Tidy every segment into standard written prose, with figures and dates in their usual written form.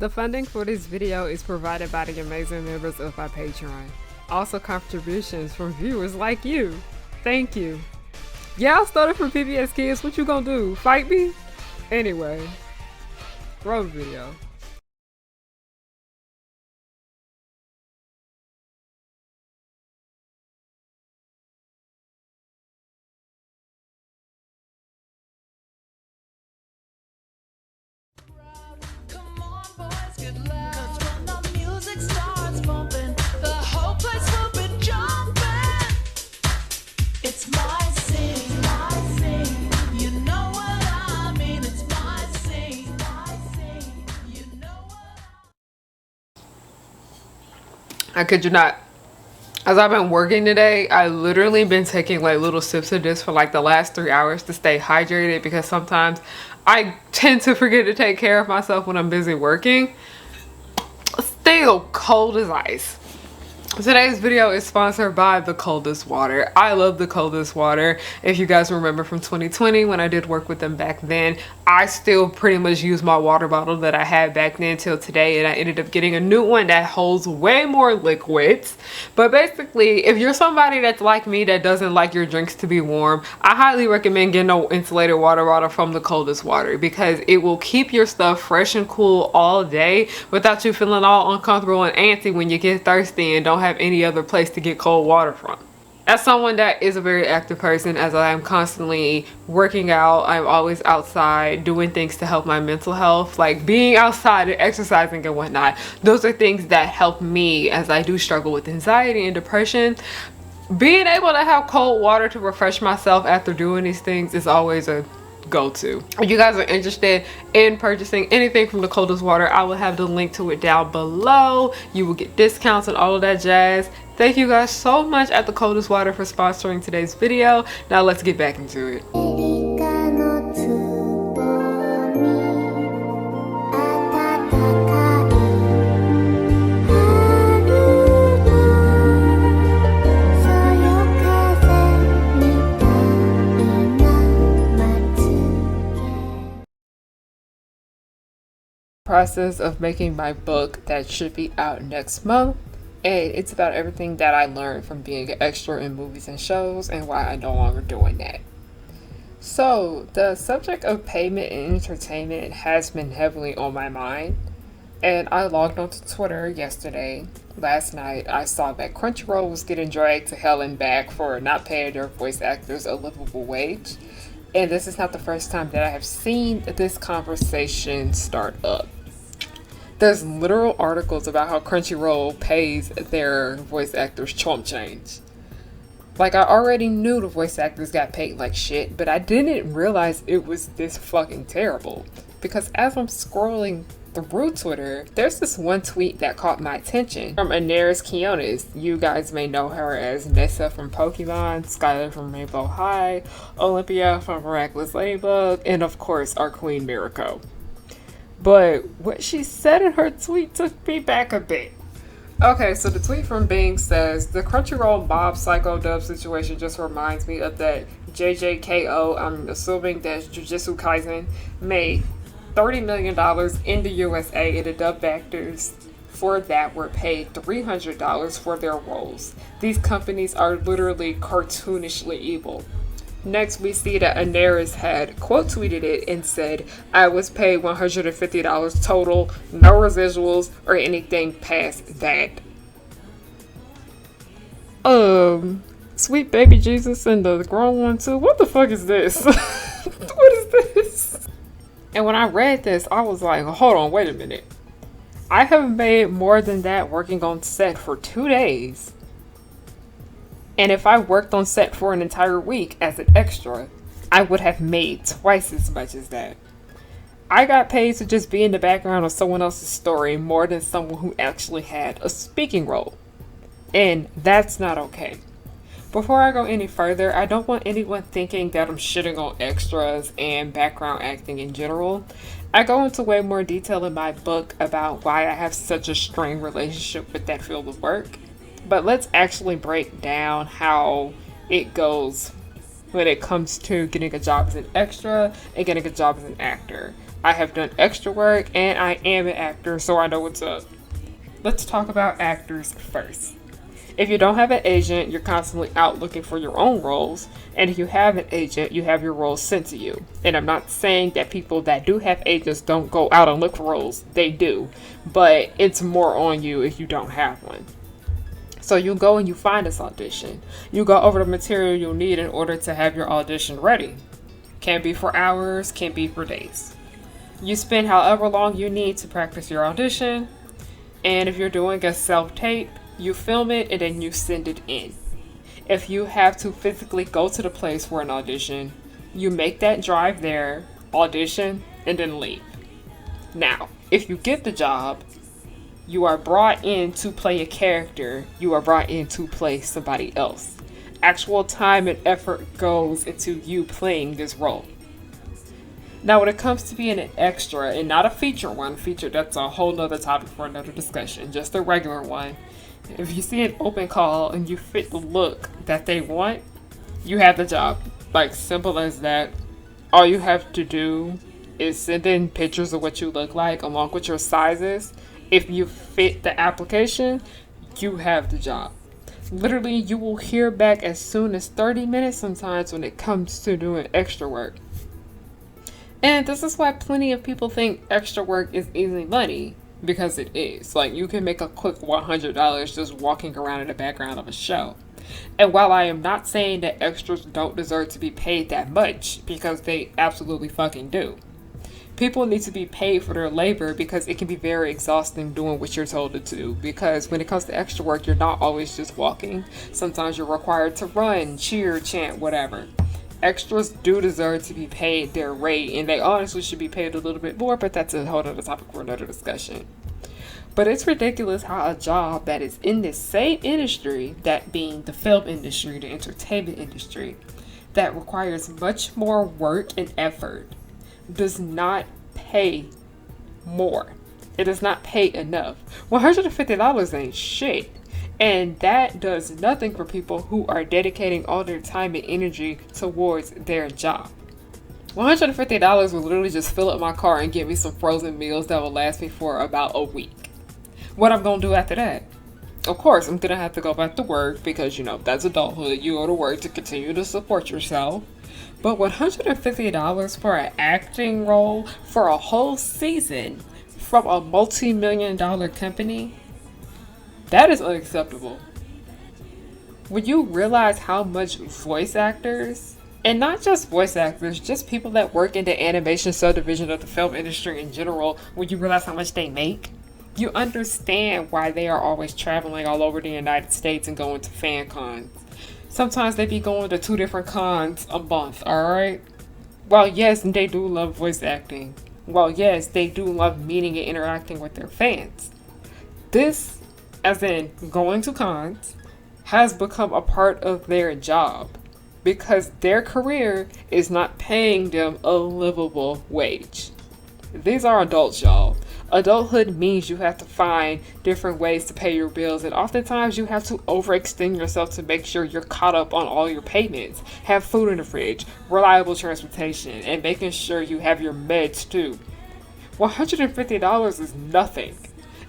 The funding for this video is provided by the amazing members of my Patreon. Also contributions from viewers like you. Thank you. Y'all started from PBS Kids, what you gonna do? Fight me? Anyway, roll the video. I kid you not. As I've been working today, I literally been taking like little sips of this for like the last 3 hours to stay hydrated, because sometimes I tend to forget to take care of myself when I'm busy working. Still cold as ice. Today's video is sponsored by the coldest water. I love the coldest water. If you guys remember from 2020 when I did work with them back then, I still pretty much use my water bottle that I had back then till today, and I ended up getting a new one that holds way more liquids. But basically, if you're somebody that's like me that doesn't like your drinks to be warm, I highly recommend getting an insulated water bottle from the coldest water, because it will keep your stuff fresh and cool all day without you feeling all uncomfortable and antsy when you get thirsty and don't have any other place to get cold water from. As someone that is a very active person, as I am constantly working out, I'm always outside doing things to help my mental health, like being outside and exercising and whatnot. Those are things that help me as I do struggle with anxiety and depression. Being able to have cold water to refresh myself after doing these things is always a go-to. If you guys are interested in purchasing anything from the coldest water, I will have the link to it down below. You will get discounts and all of that jazz. Thank you guys so much at the coldest water for sponsoring today's video. Now let's get back into it. Process of making my book that should be out next month, and it's about everything that I learned from being an extra in movies and shows and why I'm no longer doing that. So the subject of payment and entertainment has been heavily on my mind, and I logged onto Twitter last night. I saw that Crunchyroll was getting dragged to hell and back for not paying their voice actors a livable wage. And this is not the first time that I have seen this conversation start up. There's literal articles about how Crunchyroll pays their voice actors chump change. Like, I already knew the voice actors got paid like shit, but I didn't realize it was this fucking terrible. Because as I'm scrolling through Twitter, there's this one tweet that caught my attention from Inaris Quiones. You guys may know her as Nessa from Pokemon, Skylar from Rainbow High, Olympia from Miraculous Ladybug, and of course our Queen Mirako. But what she said in her tweet took me back a bit. Okay, so the tweet from Bing says, the Crunchyroll Mob Psycho dub situation just reminds me of that JJKO, I'm assuming that's Jujutsu Kaisen, made $30 million in the USA, and the dub actors for that were paid $300 for their roles. These companies are literally cartoonishly evil. Next, we see that Inaris had quote tweeted it and said, I was paid $150 total, no residuals or anything past that. Sweet baby Jesus and the grown one too. What the fuck is this? What is this? And when I read this, I was like, hold on, wait a minute. I have made more than that working on set for 2 days. And if I worked on set for an entire week as an extra, I would have made twice as much as that. I got paid to just be in the background of someone else's story more than someone who actually had a speaking role. And that's not okay. Before I go any further, I don't want anyone thinking that I'm shitting on extras and background acting in general. I go into way more detail in my book about why I have such a strained relationship with that field of work. But let's actually break down how it goes when it comes to getting a job as an extra and getting a job as an actor. I have done extra work, and I am an actor, so I know what's up. Let's talk about actors first. If you don't have an agent, you're constantly out looking for your own roles. And if you have an agent, you have your roles sent to you. And I'm not saying that people that do have agents don't go out and look for roles. They do. But it's more on you if you don't have one. So you go and you find this audition. You go over the material you'll need in order to have your audition ready. Can be for hours, can be for days. You spend however long you need to practice your audition. And if you're doing a self-tape, you film it and then you send it in. If you have to physically go to the place for an audition, you make that drive there, audition, and then leave. Now, if you get the job, you are brought in to play a character. You are brought in to play somebody else. Actual time and effort goes into you playing this role. Now, when it comes to being an extra and not a feature one, that's a whole nother topic for another discussion, just a regular one. If you see an open call and you fit the look that they want, you have the job. Like, simple as that. All you have to do is send in pictures of what you look like along with your sizes. If you fit the application, you have the job. Literally, you will hear back as soon as 30 minutes sometimes when it comes to doing extra work. And this is why plenty of people think extra work is easy money. Because it is. Like, you can make a quick $100 just walking around in the background of a show. And while I am not saying that extras don't deserve to be paid that much, because they absolutely fucking do. People need to be paid for their labor because it can be very exhausting doing what you're told to do. Because when it comes to extra work, you're not always just walking. Sometimes you're required to run, cheer, chant, whatever. Extras do deserve to be paid their rate, and they honestly should be paid a little bit more, but that's a whole other topic for another discussion. But it's ridiculous how a job that is in this same industry, that being the film industry, the entertainment industry, that requires much more work and effort, does not pay more. It does not pay enough. $150 ain't shit. And that does nothing for people who are dedicating all their time and energy towards their job. $150 will literally just fill up my car and get me some frozen meals that will last me for about a week. What I'm going to do after that? Of course, I'm going to have to go back to work because, that's adulthood. You go to work to continue to support yourself. But $150 for an acting role for a whole season from a multi-million-dollar company? That is unacceptable. When you realize how much voice actors, and not just voice actors, just people that work in the animation subdivision of the film industry in general, when you realize how much they make, you understand why they are always traveling all over the United States and going to fan cons. Sometimes they be going to 2 different cons a month, alright? While yes, they do love voice acting. While yes, they do love meeting and interacting with their fans. This, as in going to cons, has become a part of their job because their career is not paying them a livable wage. These are adults, y'all. Adulthood means you have to find different ways to pay your bills, and oftentimes you have to overextend yourself to make sure you're caught up on all your payments, have food in the fridge, reliable transportation, and making sure you have your meds too. $150 is nothing.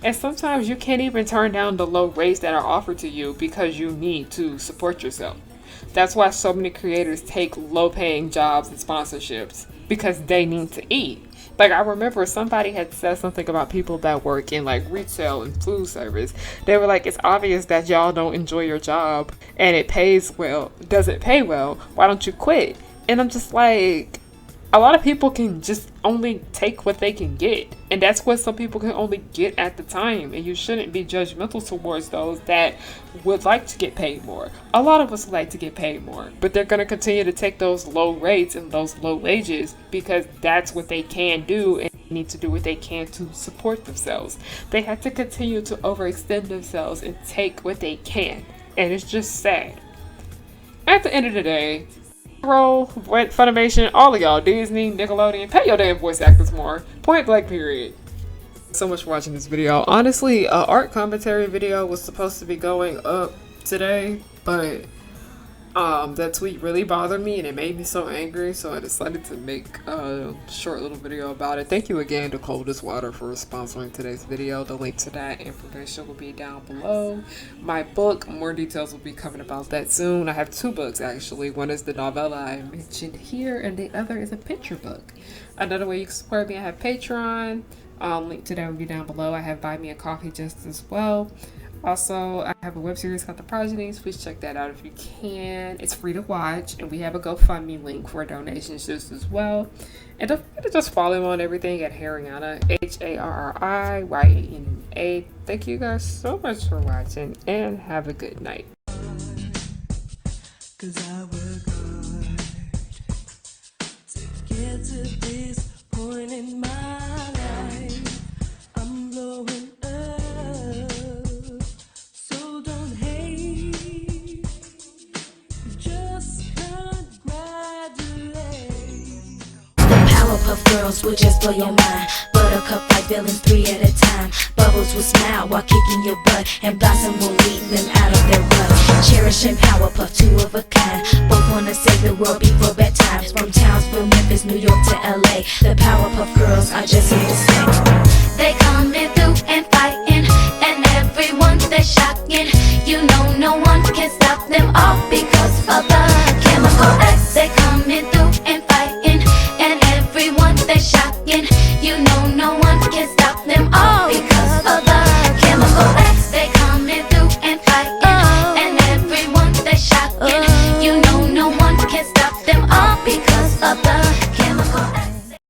And sometimes you can't even turn down the low rates that are offered to you because you need to support yourself. That's why so many creators take low-paying jobs and sponsorships, because they need to eat. Like, I remember somebody had said something about people that work in like retail and food service. They were like, it's obvious that y'all don't enjoy your job and it pays well. Does it pay well? Why don't you quit? And I'm just like, a lot of people can just only take what they can get. And that's what some people can only get at the time. And you shouldn't be judgmental towards those that would like to get paid more. A lot of us like to get paid more. But they're going to continue to take those low rates and those low wages because that's what they can do and need to do what they can to support themselves. They have to continue to overextend themselves and take what they can. And it's just sad. At the end of the day, Roll, Funimation, all of y'all, Disney, Nickelodeon, pay your damn voice actors more. Point blank, period. So much for watching this video. Honestly, art commentary video was supposed to be going up today, but That tweet really bothered me and it made me so angry, so I decided to make a short little video about it. Thank you again to Coldest Water for sponsoring today's video. The link to that information will be down below. My book, more details will be coming about that soon. I have 2 books actually. One is the novella I mentioned here and the other is a picture book. Another way you can support me, I have Patreon. Link to that will be down below. I have Buy Me a Coffee just as well. Also, I have a web series called The Progenies. Please check that out if you can. It's free to watch, and we have a GoFundMe link for donations just as well. And don't forget to just follow me on everything at Harriyanna, HARRIYANNA. Thank you guys so much for watching, and have a good night. 'Cause I work hard to get to this point in my life. I'm blowing up. Powerpuff Girls will just blow your mind. Buttercup like villains 3 at a time. Bubbles will smile while kicking your butt, and Blossom will lead them out of their rut. Cherish and Powerpuff, 2 of a kind. Both wanna save the world before bedtime. From Townsville, Memphis, New York to LA, the Powerpuff Girls are just here to stay. They come in